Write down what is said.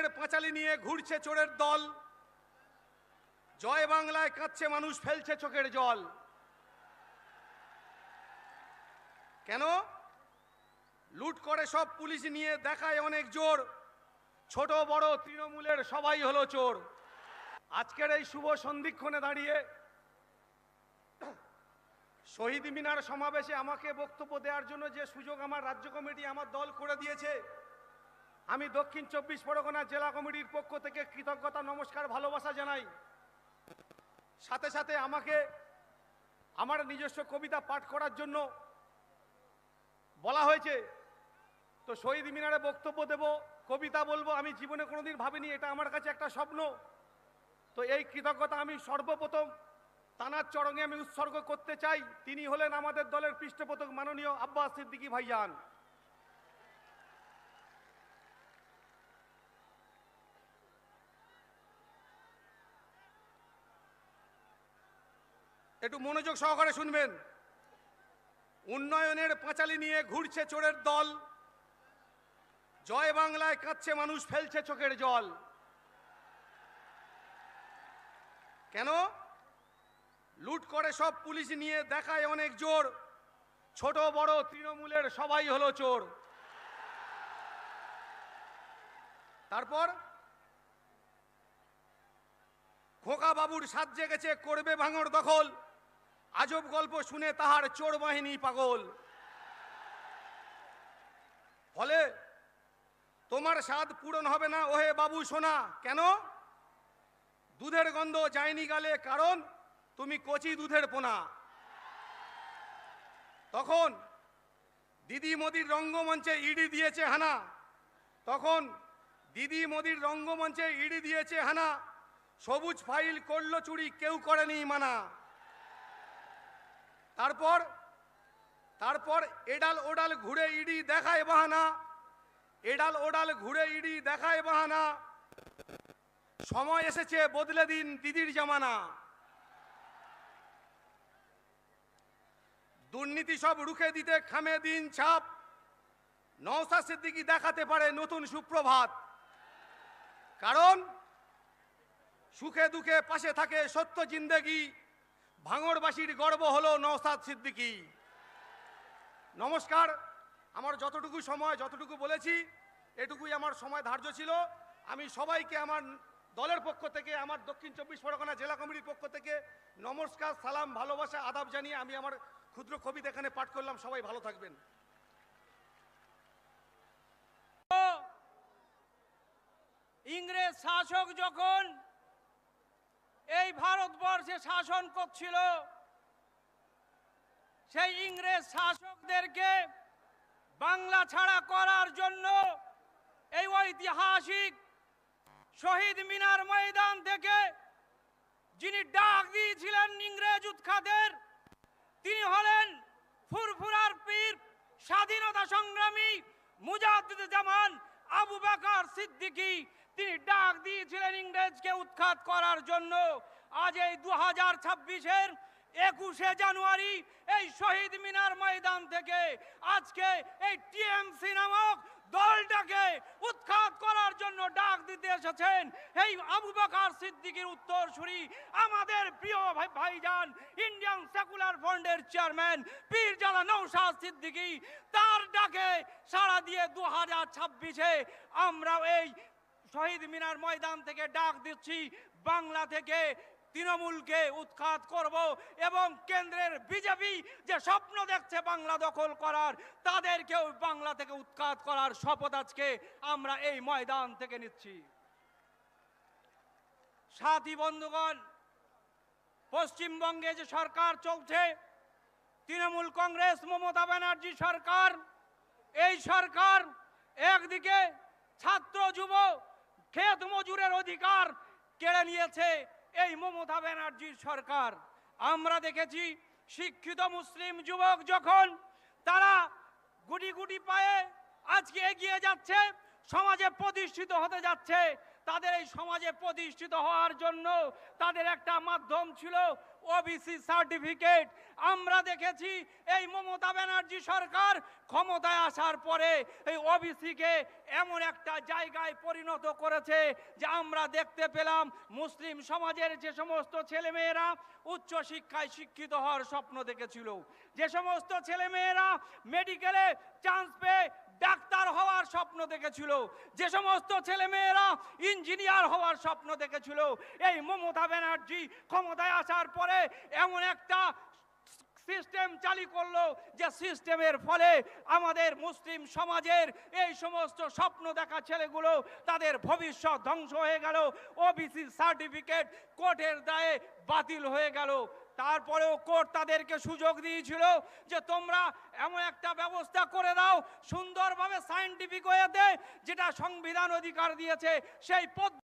উন্নয়নের পাঁচালী নিয়ে ঘুরছে চোরের দল, জয় বাংলায় কাঁদছে মানুষ, ফেলছে চোখের জল। কেন? লুট করে সব পুলিশ নিয়ে দেখায় অনেক জোর, ছোট বড় তৃণমূলের সবাই হলো চোর। আজকের এই শুভ সন্ধিক্ষণে দাঁড়িয়ে শহীদ মিনার সমাবেশে আমাকে বক্তব্য দেওয়ার জন্য যে সুযোগ আমার রাজ্য কমিটি আমার দল করে দিয়েছে, আমি দক্ষিণ 24 পরগনা জেলা কমিটির পক্ষ থেকে কৃতজ্ঞতা, নমস্কার, ভালোবাসা জানাই। সাথে সাথে আমাকে আমার নিজস্ব কবিতা পাঠ করার জন্য বলা হয়েছে। তো শহীদ মিনারে বক্তব্য দেব, কবিতা বলবো। আমি জীবনে কোনোদিন ভাবিনি, এটা আমার কাছে একটা স্বপ্ন। তো এই কৃতজ্ঞতা আমি সর্বপ্রথম তানার চরণে আমি উৎসর্গ করতে চাই। তিনি হলেন আমাদের দলের পৃষ্ঠপোষক মাননীয় আব্বাস সিদ্দিকী ভাইজান। একটু মনোযোগ সহকারে শুনবেন। উন্নয়নের পাঁচালী নিয়ে ঘুরছে চোরের দল, জয় বাংলায় কাঁদছে মানুষ, ফেলছে চোখের জল। কেন? লুট করে সব পুলিশ নিয়ে দেখায় অনেক জোর, ছোট বড় তৃণমূলের সবাই হলো চোর। তারপর খোকা বাবুর সাজ জেগেছে, করবে ভাঙড় দখল, আজব গল্প শুনে তাহার চোর বাহিনী পাগল। ফলে তোমার স্বাদ পূরণ হবে না ওহে বাবু সোনা। কেন? দুধের গন্ধ যায়নি গালে, কারণ তুমি কচি দুধের পোনা। তখন দিদি মোদির রঙ্গমঞ্চে ইডি দিয়েছে হানা, তখন দিদি মোদির রঙ্গমঞ্চে ইডি দিয়েছে হানা, সবুজ ফাইল করলো চুরি, কেউ করেনি মানা। তারপর এডাল ওডাল ঘুরে ইডি দেখায় বাহানা, এডাল ওডাল ঘুরে ইডি দেখায় বাহানা, সময় এসেছে বদলে দিন দিদির জামানা। দুর্নীতি সব রুখে দিতে খামে দিন ছাপ, নওশাদ সিদ্দিকী দেখাতে পারে নতুন সুপ্রভাত। কারণ সুখে দুঃখে পাশে থাকে সত্য জিন্দেগি, ভাঙড়বাসীর গর্ব হলো নওশাদ সিদ্দিকী। নমস্কার। আমার যতটুকু সময়, যতটুকু বলেছি, এটুকুই আমার সময় ধার্য ছিল। আমি সবাইকে আমার দলের পক্ষ থেকে, আমার দক্ষিণ 24 পরগনা জেলা কমিটির পক্ষ থেকে নমস্কার, সালাম, ভালোবাসা, আদাব জানিয়ে আমি আমার ক্ষুদ্র কবিতা এখানে পাঠ করলাম। সবাই ভালো থাকবেন। ইংরেজ শাসক যখন এই ভারতবর্ষে শাসন করছিল, সেই ইংরেজ শাসকদেরকে বাংলা ছাড়া করার জন্য এই ঐতিহাসিক শহীদ মিনার ময়দান থেকে যিনি ডাক দিয়েছিলেন ইংরেজ উৎখাতের, তিনি হলেন ফুরফুরার পীর, স্বাধীনতা সংগ্রামী মুজাদ্দিদ-ই-জামান আবু বকর সিদ্দিকী। তিনি ডাক দিয়েছিলেন ইংরেজকে উৎখাত করার জন্য। আজ এই 2026-এর 21শে জানুয়ারি এই শহীদ মিনার ময়দান থেকে আজকে এই টিএমসি নামক দলটাকে উৎখাত করার জন্য ডাক দিতে এসেছেন এই আবু বকর সিদ্দিকীর উত্তরসূরি আমাদের প্রিয় ভাইজান ইন্ডিয়ান সেকুলার ফ্রন্টের চেয়ারম্যান পীরজাদা নওশাদ সিদ্দিকী। তার ডাকে সাড়া দিয়ে 2026-এ আমরা এই শহীদ মিনার ময়দান থেকে ডাক দিচ্ছি, বাংলা থেকে তৃণমূলকে উৎখাত করব এবং কেন্দ্রের বিজেপি যে স্বপ্ন দেখছে বাংলা দখল করার, তাদেরকেও বাংলা থেকে উৎখাত করার শপথ আজকে আমরা এই ময়দান থেকে নিচ্ছি। সাথী বন্ধুগণ, পশ্চিমবঙ্গে যে সরকার চলছে, তৃণমূল কংগ্রেস মমতা ব্যানার্জি সরকার, এই সরকার একদিকে ছাত্র যুব ক্ষেত মজুরের অধিকার কেড়ে নিয়েছে এই মমতা ব্যানার্জির সরকার। আমরা দেখেছি শিক্ষিত মুসলিম যুবক যখন তারা গুটি গুটি পায়ে আজকে এগিয়ে যাচ্ছে, সমাজে প্রতিষ্ঠিত হতে যাচ্ছে, তাদের এই সমাজে প্রতিষ্ঠিত হওয়ার জন্য তাদের একটা মাধ্যম ছিল ওবিসি সার্টিফিকেট। আমরা দেখেছি এই মমতা ব্যানার্জি সরকার ক্ষমতায় আসার পরে এই ওবিসিকে এমন একটা জায়গায় পরিণত করেছে যে আমরা দেখতে পেলাম মুসলিম সমাজের যে সমস্ত ছেলেমেয়েরা উচ্চ শিক্ষায় শিক্ষিত হওয়ার স্বপ্ন দেখেছিল, যে সমস্ত ছেলেমেয়েরা মেডিকেলে চান্স পেয়ে ডাক্তার হওয়ার স্বপ্ন দেখেছিল, যে সমস্ত ছেলেমেয়েরা ইঞ্জিনিয়ার হওয়ার স্বপ্ন দেখেছিল, এই মমতা ব্যানার্জি ক্ষমতায় আসার পরে এমন একটা সিস্টেম চালু করলো যে সিস্টেমের ফলে আমাদের মুসলিম সমাজের এই সমস্ত স্বপ্ন দেখা ছেলেগুলো তাদের ভবিষ্যৎ ধ্বংস হয়ে গেল। ওবিসি সার্টিফিকেট কোর্টের দায়ে বাতিল হয়ে গেল। তারপরেও কোর্ট তাদেরকে সুযোগ দিয়েছিল যে তোমরা এমন একটা ব্যবস্থা করে দাও সুন্দরভাবে সায়েন্টিফিক ওয়েতে, যেটা সংবিধান অধিকার দিয়েছে সেই পদ্ধতি